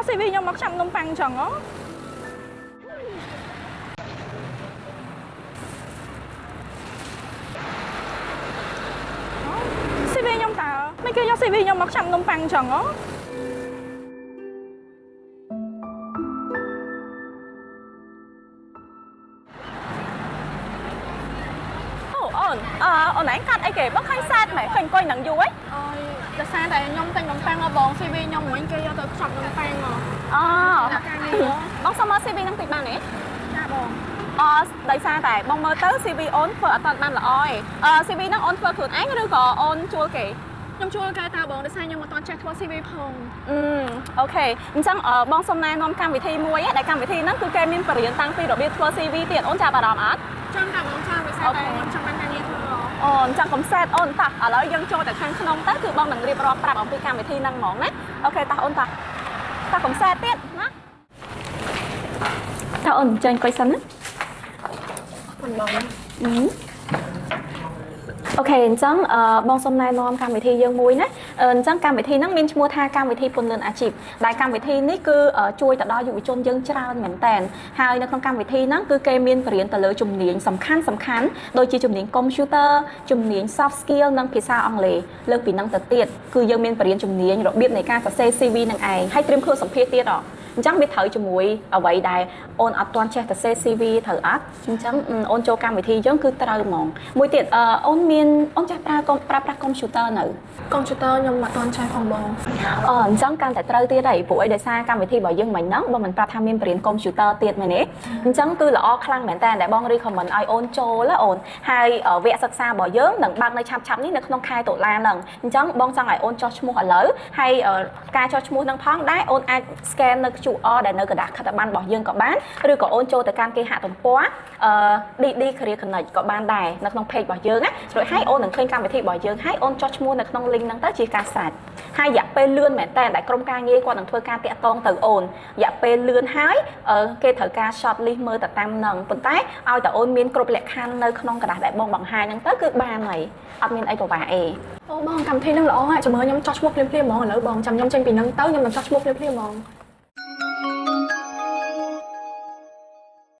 CV ខ្ញុំមកចាំនំប៉័ងចឹងហ៎ CV ខ្ញុំតើមិនគេយក CV ខ្ញុំមកចាំនំប៉័ងចឹងហ៎ អូនឯងកាត់អីគេបងឃើញសែតមែនឃើញអង្គុយនឹងយូរហីអើយដោយសារតែខ្ញុំទិញនំប៉័ងបង CV ខ្ញុំមិញគេយកទៅខ្ចប់នំប៉័ងមកបងសុំមក CV នឹងតិចបានទេចាបងដោយសារតែបងមើលទៅ CV អូនធ្វើអត់តាន់បានល្អទេCV នឹងអូនធ្វើខ្លួនឯងឬក៏អូនជួលគេខ្ញុំជួលគេតើបងដោយសារខ្ញុំអត់តាន់ចេះធ្វើ CV ផងអូខេអញ្ចឹងបងសុំណែនាំកម្មវិធីមួយដែលកម្មវិធីហ្នឹងគឺគេមានបរិញ្ញាតាំងពីរបៀបធ្វើ CV ទៀតអូនចាប់អារម្មណ៍អត់ចាំតែបងចាំដោយសារតែខ្ញុំចង់បានការងារធ្វើអូនចាំកំសែតអូនតោះឥឡូវយើងចូលទៅខាងក្នុងទៅគឺបងនឹងរៀបរាប់ប្រាប់អំពីកម្មវិធីហ្នឹងហ្មងណាអូខេតោះអូនតោះកំសែតទៀតណាតើអូនចាញ់អង្គុយសិនណាអូនបងអូខេអញ្ចឹងបងសុំណែនាំកម្មវិធីយើងមួយណាអញ្ចឹងកម្មវិធីហ្នឹងមានឈ្មោះថាកម្មវិធីពន្លឿនអាជីពដែលកម្មវិធីនេះគឺជួយទៅដល់យុវជនយើងច្រើនមែនតើហើយនៅក្នុងកម្មវិធីហ្នឹងគឺគេមានបរិញ្ញាទៅលើជំនាញសំខាន់ដូចជាជំនាញ Computer ជំនាញ Soft Skill និងភាសាអង់គ្លេសលើកពីហ្នឹងទៅទៀតគឺយើងមានបរិញ្ញាជំនាញរបៀបនៃការសរសេរ CV នឹងឯងហើយត្រៀមខ្លួនសម្ភាសន៍ទៀតអញ្ចឹងវាត្រូវជាមួយអ្វីដែលអូនអត់ទាន់ចេះទៅសេ CV ត្រូវអត់អញ្ចឹងអូនចូលកម្មវិធីយើងគឺត្រូវហ្មងមួយទៀតអូនចេះប្រើប្រាស់ Computer នៅ Computer ខ្ញុំអត់ទាន់ចេះផងបងអញ្ចឹងកាន់តែត្រូវទៀតហើយព្រោះអីដោយសារកម្មវិធីរបស់យើងមិញហ្នឹងបងមិនប្រាប់ថាមានបរិញ្ញា Computer ទៀតមែនទេអញ្ចឹងគឺល្អខ្លាំងមែនតើដែលបង recommend ឲ្យអូនចូលអូនហើយវគ្គសិក្សារបស់យើងនឹងបើកនៅឆាប់នេះនៅក្នុងខែតុលាហ្នឹងអញ្ចឹងបងចង់ឲ្យអូនចុះឈ្មោះឥឡូវហើយការចុះឈ្មោះនឹងផងដែរអូនអាច scan នៅ QR ដែលនៅกระดาษខិត្តប័ណ្ណរបស់យើងក៏បានឬក៏អូនចូលទៅកាន់គេហទំព័រDD Career Connect ក៏បានដែរនៅក្នុង page របស់យើងណារួចហើយអូននឹងឃើញកម្មវិធីរបស់យើងហើយអូនចុះឈ្មោះនៅក្នុង link ហ្នឹងទៅជាការស្រេចហើយរយៈពេលលឿនមែនតើដែលក្រុមការងារគាត់នឹងធ្វើការតាក់ទងទៅអូនរយៈពេលលឿនហើយគេត្រូវការ short list មើលទៅតាមហ្នឹងប៉ុន្តែឲ្យតែអូនមានគ្រប់លក្ខខណ្ឌនៅក្នុងกระดาษដែលបងបង្ហាញហ្នឹងទៅគឺបានហើយអត់មានអីពិបាកអីអូបងកម្មវិធីហ្នឹងល្អហើយចាំមើលខ្ញុំចុះឈ្មោះភ្លាមៗហ្មងឥឡូវបងចាំខ្ញុំចេញពីហ្នឹងទៅខ្ញុំនឹងចុះឈ្មោះភ្លាមៗហ្មង